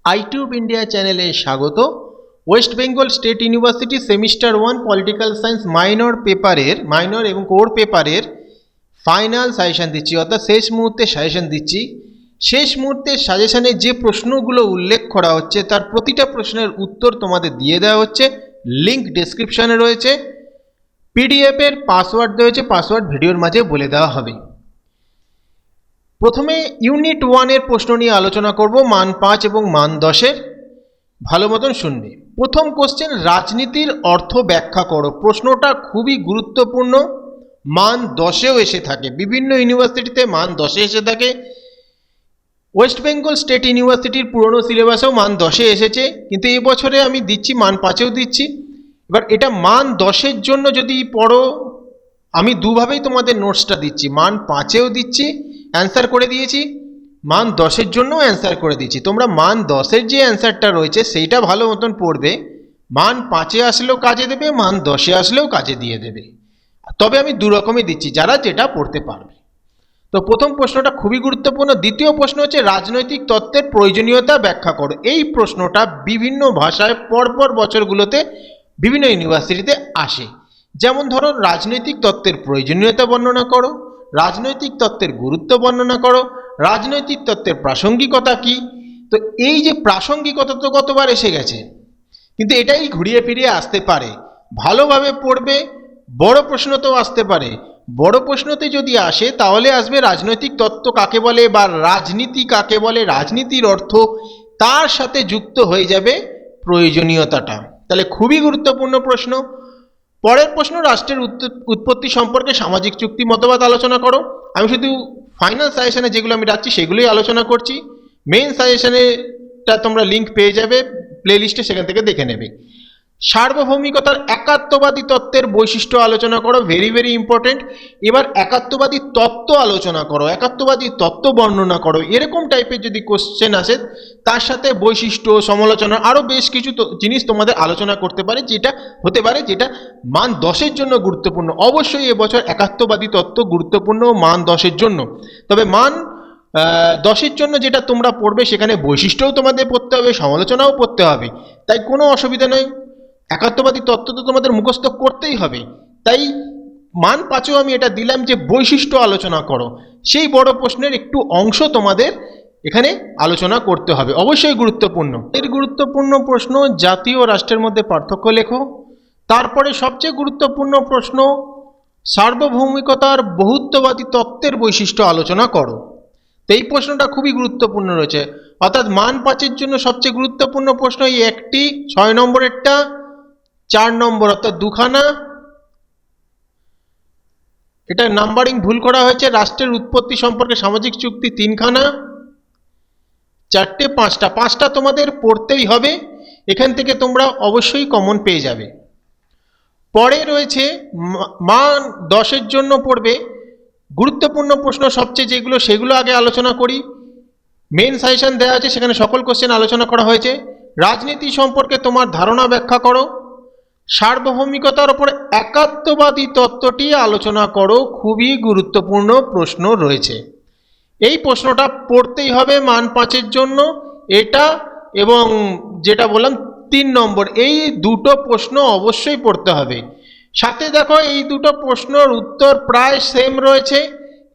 আইটিউব India চ্যানেলে স্বাগত। West Bengal state university semester 1 political science minor এবং কোর পেপারের ফাইনাল সাজেশন দিচ্ছি, অর্থাৎ শেষ মুহূর্তে সাজেশন দিচ্ছি। শেষ মুহূর্তের সাজেশনে যে প্রশ্নগুলো উল্লেখ করা হচ্ছে তার প্রতিটা প্রশ্নের উত্তর তোমাদের দিয়ে দেওয়া হচ্ছে। লিঙ্ক ডেসক্রিপশনে রয়েছে। পিডিএফ এর পাসওয়ার্ড দেওয়া হয়েছে, পাসওয়ার্ড ভিডিওর মাঝে বলে দেওয়া হবে। প্রথমে ইউনিট 1 এর প্রশ্ন নিয়ে আলোচনা করব, মান 5 এবং মান 10 এর। ভালো মতন শুনবে। প্রথম কোশ্চেন, রাজনীতির অর্থ ব্যাখ্যা করো। প্রশ্নটা খুবই গুরুত্বপূর্ণ, মান 10এও এসে থাকে, বিভিন্ন ইউনিভার্সিটিতে মান 10এ এসে থাকে। ওয়েস্ট বেঙ্গল স্টেট ইউনিভার্সিটির পুরনো সিলেবাসেও মান 10এ এসেছে, কিন্তু এই বছরে আমি দিচ্ছি মান 5এও দিচ্ছি। এবার এটা মান 10এর জন্য যদি পড়ো, আমি দুভাবেই তোমাদের নোটসটা দিচ্ছি, মান 5এও দিচ্ছি, অ্যান্সার করে দিয়েছি, মান 10এর জন্যও অ্যান্সার করে দিচ্ছি। তোমরা মান 10এর যে অ্যান্সারটা রয়েছে সেইটা ভালো মতন পড়বে, মান 5এ আসলেও কাজে দেবে, মান 10এ আসলেও কাজে দিয়ে দেবে। তবে আমি দু রকমই দিচ্ছি, যারা যেটা পড়তে পারবে। তো প্রথম প্রশ্নটা খুবই গুরুত্বপূর্ণ। দ্বিতীয় প্রশ্ন হচ্ছে রাজনৈতিক তত্ত্বের প্রয়োজনীয়তা ব্যাখ্যা করো। এই প্রশ্নটা বিভিন্ন ভাষায় পরপর বছরগুলোতে বিভিন্ন ইউনিভার্সিটিতে আসে। যেমন ধরো, রাজনৈতিক তত্ত্বের প্রয়োজনীয়তা বর্ণনা করো, রাজনৈতিক তত্ত্বের গুরুত্ব বর্ণনা করো, রাজনৈতিক তত্ত্বের প্রাসঙ্গিকতা কি। তো এই যে প্রাসঙ্গিকতা তো কতবার এসে গেছে, কিন্তু এটাই ঘুরিয়ে ফিরিয়ে আসতে পারে। ভালোভাবে পড়বে, বড় প্রশ্নতেও আসতে পারে। বড় প্রশ্নতে যদি আসে তাহলে আসবে রাজনৈতিক তত্ত্ব কাকে বলে বা রাজনীতি কাকে বলে, রাজনীতির অর্থ, তার সাথে যুক্ত হয়ে যাবে প্রয়োজনীয়তাটা। তাহলে খুবই গুরুত্বপূর্ণ প্রশ্ন। পরের প্রশ্ন, রাষ্ট্রের উৎপত্তি সম্পর্কে সামাজিক চুক্তি মতবাদ আলোচনা করো। আমি শুধু ফাইনাল সাজেশনে যেগুলো আমি রাখছি সেগুলোই আলোচনা করছি। মেইন সাজেশনেটা তোমরা লিঙ্ক পেয়ে যাবে প্লেলিস্টে, সেখান থেকে দেখে নেবে। সার্বভৌমিকতার একাত্মবাদী তত্ত্বের বৈশিষ্ট্য আলোচনা করো, ভেরি ভেরি ইম্পর্টেন্ট। এবার একাত্মবাদী তত্ত্ব আলোচনা করো, একাত্মবাদী তত্ত্ব বর্ণনা করো। এরকম টাইপের যদি কোশ্চেন আসে, তার সাথে বৈশিষ্ট্য, সমালোচনা, আরও বেশ কিছু জিনিস তোমাদের আলোচনা করতে পারে, যেটা হতে পারে যেটা মান 10এর জন্য গুরুত্বপূর্ণ। অবশ্যই এবছর একাত্মবাদী তত্ত্ব গুরুত্বপূর্ণ মান 10এর জন্য। তবে মান 10এর জন্য যেটা তোমরা পড়বে সেখানে বৈশিষ্ট্যও তোমাদের পড়তে হবে, সমালোচনাও পড়তে হবে, তাই কোনো অসুবিধা নেই। একাত্মবাদী তত্ত্ব তো তোমাদের মুখস্থ করতেই হবে, তাই মান 5এও আমি এটা দিলাম যে বৈশিষ্ট্য আলোচনা করো। সেই বড় প্রশ্নের একটু অংশ তোমাদের এখানে আলোচনা করতে হবে, অবশ্যই গুরুত্বপূর্ণ। এর গুরুত্বপূর্ণ প্রশ্ন, জাতীয় রাষ্ট্রের মধ্যে পার্থক্য লেখো। তারপরে সবচেয়ে গুরুত্বপূর্ণ প্রশ্ন, সার্বভৌমিকতার বহুত্ববাদী তত্ত্বের বৈশিষ্ট্য আলোচনা করো। তো এই প্রশ্নটা খুবই গুরুত্বপূর্ণ রয়েছে, অর্থাৎ মান 5এর জন্য সবচেয়ে গুরুত্বপূর্ণ প্রশ্ন এই একটি, 6 নম্বরেরটা, 4 নম্বর অর্থাৎ দুখানা। এটা নাম্বারিং ভুল করা হয়েছে, রাষ্ট্রের উৎপত্তি সম্পর্কে সামাজিক চুক্তি 3খানা, 4টে 5টা তোমাদের পড়তেই হবে। এখান থেকে তোমরা অবশ্যই কমন পেয়ে যাবে। পরে রয়েছে মান 10এর জন্য পড়বে গুরুত্বপূর্ণ প্রশ্ন সবচেয়ে যেগুলো, সেগুলো আগে আলোচনা করি। মেন সাজেশন দেওয়া আছে, সেখানে সকল কোশ্চেন আলোচনা করা হয়েছে। রাজনীতি সম্পর্কে তোমার ধারণা ব্যাখ্যা করো। সার্বভৌমিকতার ওপর একাত্মবাদী তত্ত্বটি আলোচনা করো, খুবই গুরুত্বপূর্ণ প্রশ্ন রয়েছে। এই প্রশ্নটা পড়তেই হবে মান 5এর জন্য, এটা এবং যেটা বললাম 3 নম্বর, এই দুটো প্রশ্ন অবশ্যই পড়তে হবে। সাথে দেখো এই দুটো প্রশ্নের উত্তর প্রায় সেম রয়েছে,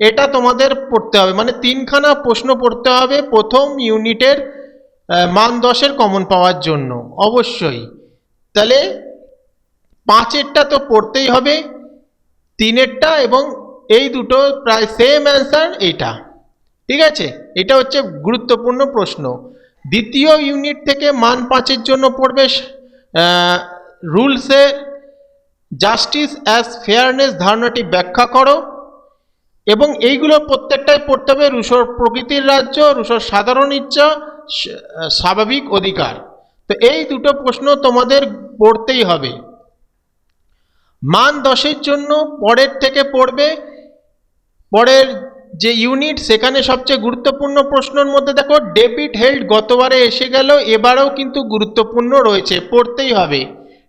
এটা তোমাদের পড়তে হবে, মানে 3খানা প্রশ্ন পড়তে হবে প্রথম ইউনিটের মান 10এর কমন পাওয়ার জন্য অবশ্যই। তাহলে 5এরটা তো পড়তেই হবে, 3এরটা এবং এই দুটো প্রায় সেম অ্যান্সার এইটা, ঠিক আছে। এটা হচ্ছে গুরুত্বপূর্ণ প্রশ্ন। দ্বিতীয় ইউনিট থেকে মান 5এর জন্য পড়বে রুলসের জাস্টিস অ্যাজ ফেয়ারনেস ধারণাটি ব্যাখ্যা করো, এবং এইগুলো প্রত্যেকটাই পড়তে হবে। রুশোর প্রকৃতির রাজ্য, রুশোর সাধারণ ইচ্ছা, স্বাভাবিক অধিকার। তো এই দুটো প্রশ্ন তোমাদের পড়তেই হবে। মান 10এর জন্য পরের থেকে পড়বে, পরের যে ইউনিট সেখানে সবচেয়ে গুরুত্বপূর্ণ প্রশ্নের মধ্যে দেখো ডেভিড হেল্ড গতবারে এসে গেল, এবারেও কিন্তু গুরুত্বপূর্ণ রয়েছে, পড়তেই হবে।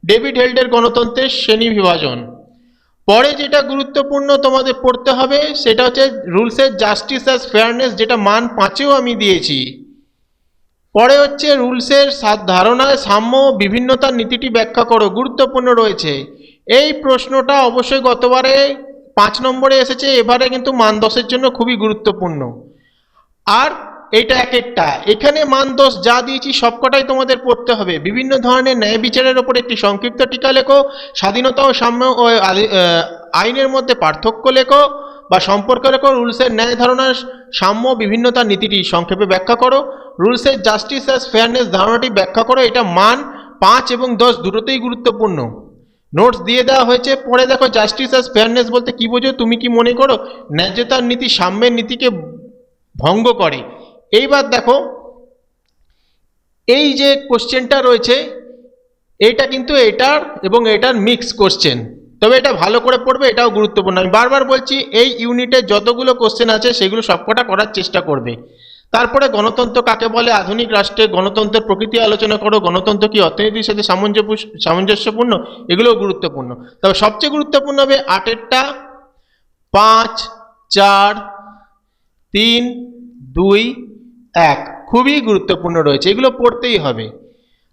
ডেভিড হেল্ডের গণতন্ত্রের শ্রেণী বিভাজন। পরে যেটা গুরুত্বপূর্ণ তোমাদের পড়তে হবে সেটা হচ্ছে রুলসের জাস্টিস অ্যাজ ফেয়ারনেস, যেটা মান 5এও আমি দিয়েছি। পরে হচ্ছে রুলসের ধারণায় সাম্য ও বিভিন্নতার নীতিটি ব্যাখ্যা করো, গুরুত্বপূর্ণ রয়েছে। এই প্রশ্নটা অবশ্যই গতবারে 5 নম্বরে এসেছে, এবারে কিন্তু মান 10-এর জন্য খুবই গুরুত্বপূর্ণ। আর এটা এক একটা, এখানে মান 10 যা দিয়েছি সবকটাই তোমাদের পড়তে হবে। বিভিন্ন ধরনের ন্যায় বিচারের ওপর একটি সংক্ষিপ্ত টিকা লেখো, স্বাধীনতা ও সাম্য ও আইনের মধ্যে পার্থক্য লেখো বা সম্পর্ক লেখো, রুলসের ন্যায় ধারণার সাম্য বিভিন্নতার নীতিটি সংক্ষেপে ব্যাখ্যা করো, রুলসের জাস্টিস অ্যাজ ফেয়ারনেস ধারণাটি ব্যাখ্যা করো। এটা মান 5 এবং 10 দুটোতেই গুরুত্বপূর্ণ। নোটস দিয়ে দেওয়া হয়েছে, পড়ে দেখো। জাস্টিস অ্যাজ ফেয়ারনেস বলতে কি বোঝো, তুমি কি মনে করো ন্যায্যতার নীতি সাম্যের নীতিকে ভঙ্গ করে? এইবার দেখো, এই যে কোশ্চেনটা রয়েছে এটা কিন্তু এটার এবং এটার মিক্স কোশ্চেন, তবে এটা ভালো করে পড়বে, এটাও গুরুত্বপূর্ণ। আমি বারবার বলছি এই ইউনিটে যতগুলো কোশ্চেন আছে সেগুলো সবকটা করার চেষ্টা করবে। তারপরে গণতন্ত্র কাকে বলে, আধুনিক রাষ্ট্রে গণতন্ত্রের প্রকৃতি আলোচনা করো, গণতন্ত্র কি অর্থনীতির সাথে সামঞ্জস্যপূর্ণ, এগুলোও গুরুত্বপূর্ণ। তবে সবচেয়ে গুরুত্বপূর্ণ হবে 8-এরটা 5, 4, 3, 2, 1, খুবই গুরুত্বপূর্ণ রয়েছে, এগুলো পড়তেই হবে।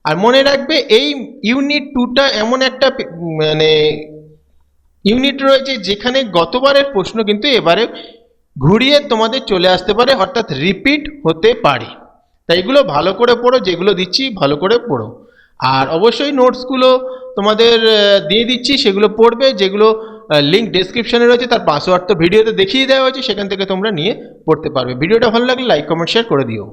আর মনে রাখবে এই ইউনিট 2টা এমন একটা মানে ইউনিট রয়েছে যেখানে গতবারের প্রশ্ন কিন্তু এবারে ঘুরিয়ে তোমাদের চলে আসতে পারে, অর্থাৎ রিপিট হতে পারে। তাই এগুলো ভালো করে পড়ো, যেগুলো দিচ্ছি ভালো করে পড়ো। আর অবশ্যই নোটসগুলো তোমাদের দিয়ে দিচ্ছি, সেগুলো পড়বে। যেগুলো লিঙ্ক ডেসক্রিপশনে রয়েছে, তার পাসওয়ার্ড তো ভিডিওতে দেখিয়ে দেওয়া হয়েছে, সেখান থেকে তোমরা নিয়ে পড়তে পারবে। ভিডিওটা ভালো লাগলে লাইক কমেন্ট শেয়ার করে দিও।